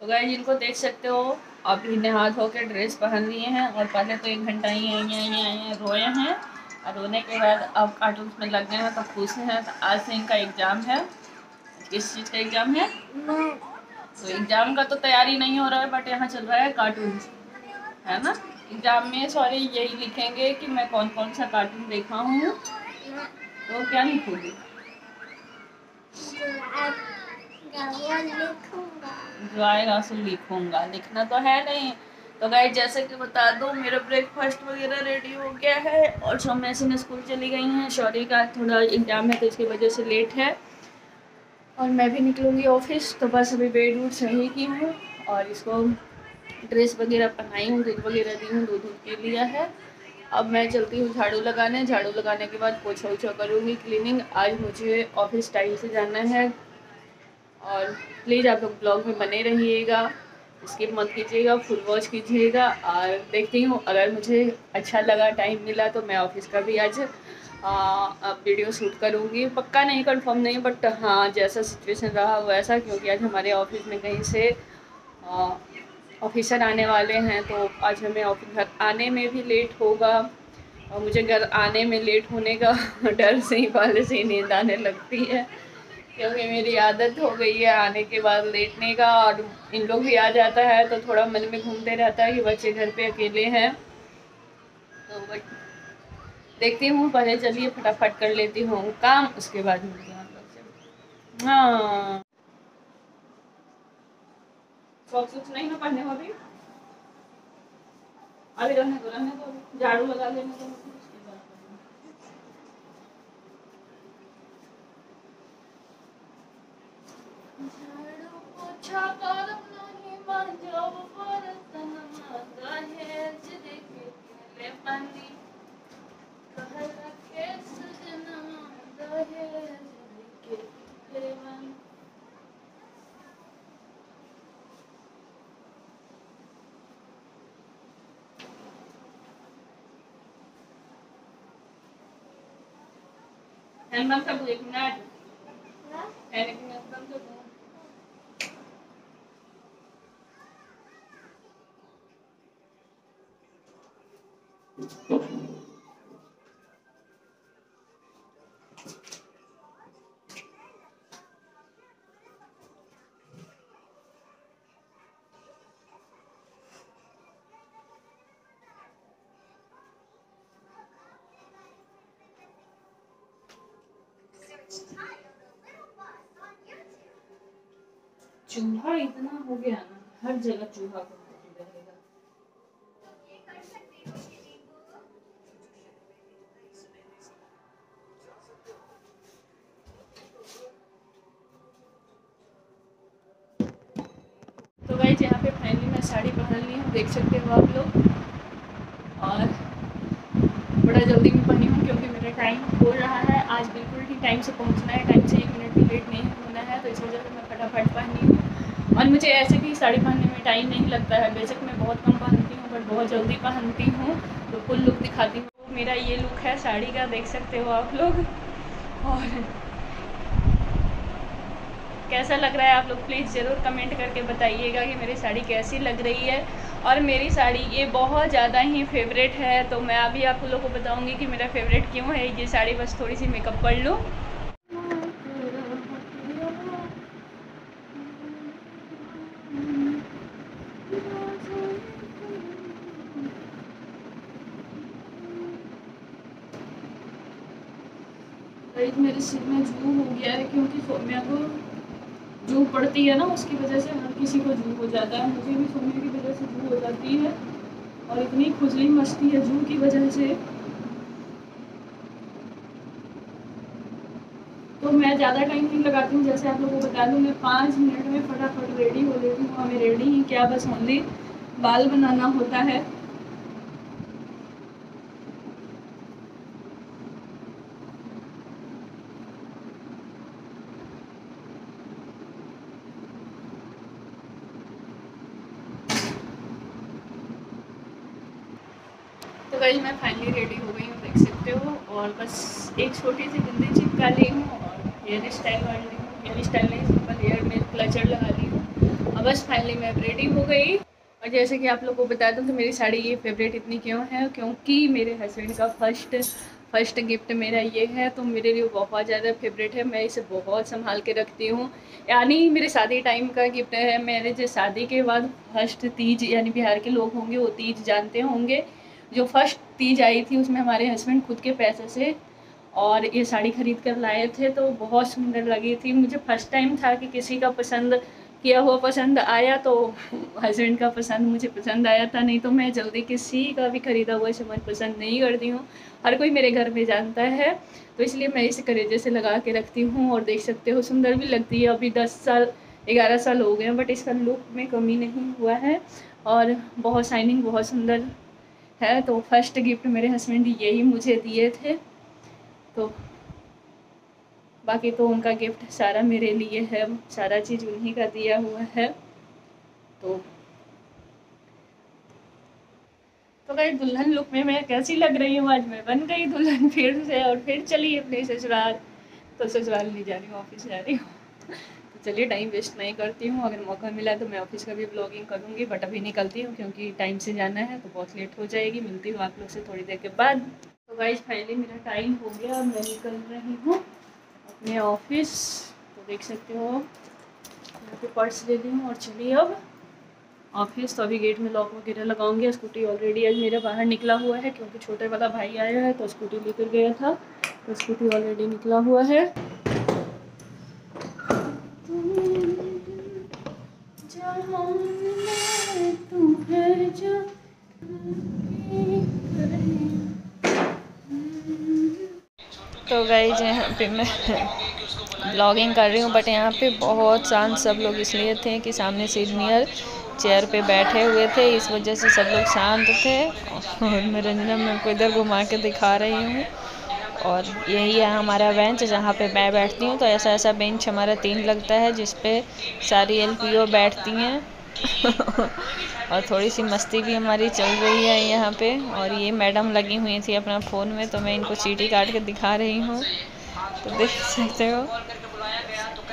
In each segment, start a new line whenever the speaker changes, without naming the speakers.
तो गाइस इनको देख सकते हो, अभी नहा धो के ड्रेस पहन लिए हैं और पहले तो 1 घंटा ही रोए हैं और रोने के बाद अब कार्टून में लग गए हैं। तो खुश हैं। तो आज से इनका एग्ज़ाम है। किस चीज़ का एग्ज़ाम है? तो एग्ज़ाम का तो तैयारी नहीं हो रहा है, बट यहाँ चल रहा है कार्टून, है ना। एग्ज़ाम में सॉरी यही लिखेंगे कि मैं कौन कौन सा कार्टून देखा हूँ। तो क्या लिखोगे? जो आएगा सो लिखूंगा, लिखना तो है नहीं। तो गाइस जैसे कि बता दो, मेरा ब्रेकफास्ट वगैरह रेडी हो गया है और सौम्या सिन्हा स्कूल चली गई हैं। शौर्य का थोड़ा एग्जाम है तो इसकी वजह से लेट है और मैं भी निकलूँगी ऑफिस। तो बस अभी बेड वूड सही की हूँ और इसको ड्रेस वगैरह पहनाई हूँ, दूध वगैरह दी हूँ, दूध पी लिया है। अब मैं चलती हूँ झाड़ू लगाने। झाड़ू लगाने के बाद पोछा वोछा करूँगी, क्लीनिंग। आज मुझे ऑफिस टाइम से जाना है और प्लीज़ आप लोग ब्लॉग में बने रहिएगा, स्किप मत कीजिएगा, फुल वॉच कीजिएगा। और देखती हूँ अगर मुझे अच्छा लगा, टाइम मिला तो मैं ऑफिस का भी आज वीडियो शूट करूँगी। पक्का नहीं, कंफर्म नहीं, बट हाँ जैसा सिचुएशन रहा वैसा, क्योंकि आज हमारे ऑफिस में कहीं से ऑफिसर आने वाले हैं। तो आज हमें ऑफिस घर आने में भी लेट होगा और मुझे घर आने में लेट होने का डर से ही पहले से ही नींद आने लगती है, क्योंकि मेरी आदत हो गई है आने के बाद लेटने का। और इन लोग भी आ जाता है तो थोड़ा मन में घूमते रहता है कि बच्चे घर पे अकेले हैं। तो बट देखती हूँ, पहले चलिए फटाफट कर लेती हूँ काम, उसके बाद मिलती हूँ आप लोग से। हाँ सॉक्स नहीं ना पहने हो अभी, अभी रहने दो, झाड़ू लगा लेने दो। झाड़ू पोछा करम नहीं मांजब बर्तन दहेज देके ले पानी, कहल के सजनवा दहेज देके ले पानी। हैंडबैग का 1 मिनट, एक मिनट बंद कर दो। चूहा इतना हो गया ना, हर जगह चूहा को रहेगा। तो गाइस यहाँ पे फाइनली मैं साड़ी पहन ली हूँ, देख सकते हो आप लोग। और बड़ा जल्दी में पहनी हूँ क्योंकि मेरा टाइम हो रहा है, आज बिल्कुल ही टाइम से पहुँचना है, टाइम से 1 मिनट भी लेट नहीं होना है। तो इस वजह से मैं फटाफट पहनी हूँ। और मुझे ऐसे भी साड़ी पहनने में टाइम नहीं लगता है, बेशक मैं बहुत कम पहनती हूँ बट बहुत जल्दी पहनती हूँ, तो फुल लुक दिखाती हूँ। मेरा ये लुक है साड़ी का, देख सकते हो आप लोग। और कैसा लग रहा है आप लोग प्लीज़ ज़रूर कमेंट करके बताइएगा कि मेरी साड़ी कैसी लग रही है। और मेरी साड़ी ये बहुत ज़्यादा ही फेवरेट है, तो मैं अभी आप लोगों को बताऊंगी कि मेरा फेवरेट क्यों है ये साड़ी। बस थोड़ी सी मेकअप कर लूँ। मेरे सिर में जू हो गया है क्योंकि सौम्या को जू पड़ती है ना, उसकी वजह से हर किसी को जू हो जाता है। मुझे भी सौम्या की वजह से जू हो जाती है और इतनी खुजली मचती है जू की वजह से। तो मैं ज़्यादा टाइम नहीं लगाती हूँ, जैसे आप लोगों को बता दूँ मैं 5 मिनट में फटाफट रेडी हो लेती हूँ। हमें रेडी ही क्या, बस ओनली बाल बनाना होता है। तो गाइस मैं फाइनली रेडी हो गई हूँ, देख सकते हो। और बस एक छोटी सी बिंदी चिपका ली हूँ और हेयर स्टाइल कर ली हूँ, हेयर स्टाइल नहीं सिंपल हेयर में क्लचर लगा ली हूँ। अब बस फाइनली मैं रेडी हो गई। और जैसे कि आप लोगों को बता दूं कि मेरी साड़ी ये फेवरेट इतनी क्यों है, क्योंकि मेरे हस्बैंड का फर्स्ट गिफ्ट मेरा ये है, तो मेरे लिए बहुत ज़्यादा फेवरेट है। मैं इसे बहुत संभाल के रखती हूँ। यानी मेरे शादी टाइम का गिफ्ट है। मेरे जो शादी के बाद फर्स्ट तीज, यानी बिहार के लोग होंगे वो तीज जानते होंगे, जो फर्स्ट तीज आई थी उसमें हमारे हस्बैंड खुद के पैसे से और ये साड़ी खरीद कर लाए थे, तो बहुत सुंदर लगी थी। मुझे फर्स्ट टाइम था कि किसी का पसंद किया हुआ पसंद आया, तो हस्बैंड का पसंद मुझे पसंद आया था। नहीं तो मैं जल्दी किसी का भी खरीदा हुआ सामान पसंद नहीं करती हूँ। हर कोई मेरे घर में जानता है, तो इसलिए मैं इसे करेजे से लगा के रखती हूँ। और देख सकते हो सुंदर भी लगती है। अभी 10 साल 11 साल हो गए हैं, बट इसका लुक में कमी नहीं हुआ है और बहुत शाइनिंग, बहुत सुंदर है। तो फर्स्ट गिफ्ट मेरे हस्बैंड यही मुझे दिए थे। तो बाकी तो उनका गिफ्ट सारा मेरे लिए है, सारा चीज़ उन्हीं का दिया हुआ है। तो भाई दुल्हन लुक में मैं कैसी लग रही हूँ, आज मैं बन गई दुल्हन फिर से और फिर चली अपने ससुराल। तो ससुराल नहीं जा रही हूँ, ऑफिस जा रही हूँ। तो चलिए टाइम वेस्ट नहीं करती हूँ, अगर मौका मिला तो मैं ऑफिस का भी ब्लॉगिंग करूँगी, बट अभी निकलती हूँ क्योंकि टाइम से जाना है तो बहुत लेट हो जाएगी। मिलती हूँ आप लोग से थोड़ी देर के बाद। तो गाइस फाइनली मेरा टाइम हो गया, मैं निकल रही हूँ अपने ऑफिस। तो देख सकते हो यहाँ पे पर्स ले ली हूँ और चलिए अब ऑफिस। तो अभी गेट में लॉक वगैरह लगाऊंगी। स्कूटी ऑलरेडी आज मेरा बाहर निकला हुआ है क्योंकि छोटे वाला भाई आया है तो स्कूटी लेकर गया था, तो स्कूटी ऑलरेडी निकला हुआ है। तो गाइस यहाँ पे मैं ब्लॉगिंग कर रही हूँ, बट यहाँ पे बहुत शांत सब लोग इसलिए थे कि सामने सीनियर चेयर पे बैठे हुए थे, इस वजह से सब लोग शांत थे। और मैं रंजना मैं को इधर घुमा के दिखा रही हूँ। और यही है हमारा बेंच जहाँ पे मैं बैठती हूँ। तो ऐसा बेंच हमारा 3 लगता है जिस पे सारी एलपीओ बैठती हैं। और थोड़ी सी मस्ती भी हमारी चल रही है यहाँ पे। और ये मैडम लगी हुई थी अपना फ़ोन में, तो मैं इनको चीटी काट के दिखा रही हूँ, तो देख सकते हो।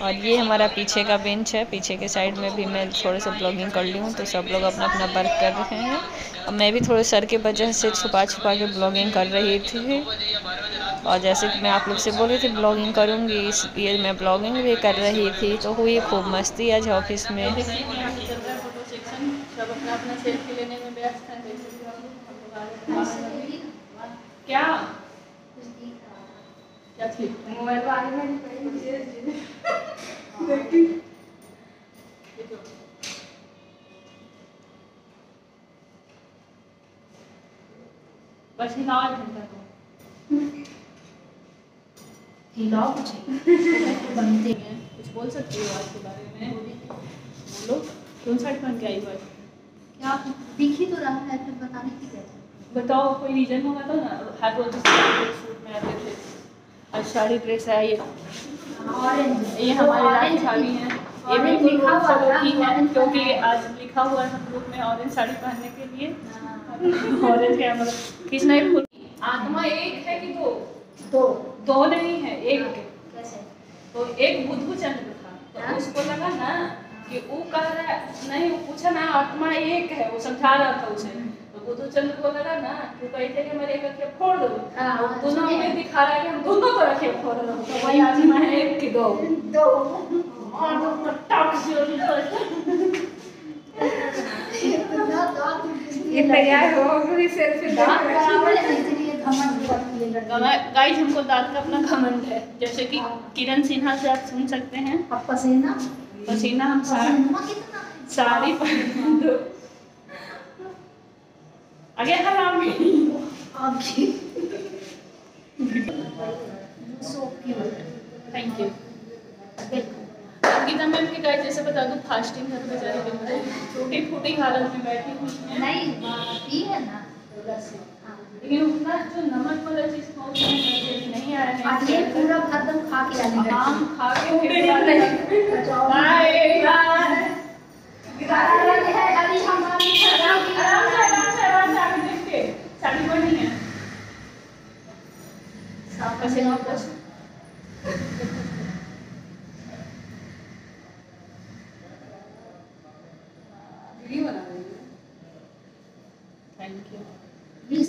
और ये हमारा पीछे का बेंच है, पीछे के साइड में भी मैं थोड़े से ब्लॉगिंग कर ली हूँ। तो सब लोग अपना अपना वर्क कर रहे हैं और मैं भी थोड़े सर के वजह से छुपा के ब्लॉगिंग कर रही थी। और जैसे कि मैं आप लोग से बोल रही थी ब्लॉगिंग करूँगी, इसलिए मैं ब्लॉगिंग भी कर रही थी। तो हुई खूब मस्ती आज ऑफिस में। सब अपना अपना सेल्फी लेने में व्यस्त हैं। क्या क्या थी मोबाइल वाले में बस हिलाओ घंटा को हिलाओ कुछ बनते हैं। कुछ बोल सकती हो आज के बारे में? बोलो क्यों शर्ट पहन के आई बात?
क्या दिख ही तो रहा है, फिर बताने की क्या?
बताओ कोई रीजन होगा तो ना। हर रोज सूट में आते थे, आज साड़ी ड्रेस है। ये हमारे राखी भाभी हैं, ये बिल्कुल फॉलो की है क्योंकि आज लिखा हुआ है हम ग्रुप में ऑरेंज साड़ी पहनने के लिए। ऑरेंज क्या मतलब किसने एक आत्मा एक है कि दो नहीं है, एक।
कैसे?
तो एक बुद्धू चंद्र था, तो उसको लगा ना कि वो कह रहा नहीं, वो पूछा ना आत्मा एक है, वो समझा रहा था उसे। तो बुद्धू चंद्र को लगा ना वो कहते कि मेरे एक अखियाँ फोड़ दो, दोनों में दिखा रहा है कि हम दोनों को अखियाँ फोड़ रहे हो। तो वही आत्मा है एक की दो तैयार हो गई सेल्फी। गाइस हमको दांत का अपना घमंड है, जैसे कि किरण सिन्हा से आप सुन सकते हैं। पसीना हम साड़ी पहन दो आगे थैंक यू। गीता मैम की गाइस जैसे बता दूं फास्टिंग है, तो बेचारी बिल्कुल टूटी फूटी हालत में बैठी हुई है।
नहीं पी है ना,
लेकिन उतना जो नमक वाला चीज नहीं आया है।
आज ये पूरा खत्म खा के आने लगी।
आम खा के फिर वाले बाय बाय
है अभी हमारी
आराम से आगे देख के साड़ी बनी है साफ पसीना बस। Thank you.
प्लीज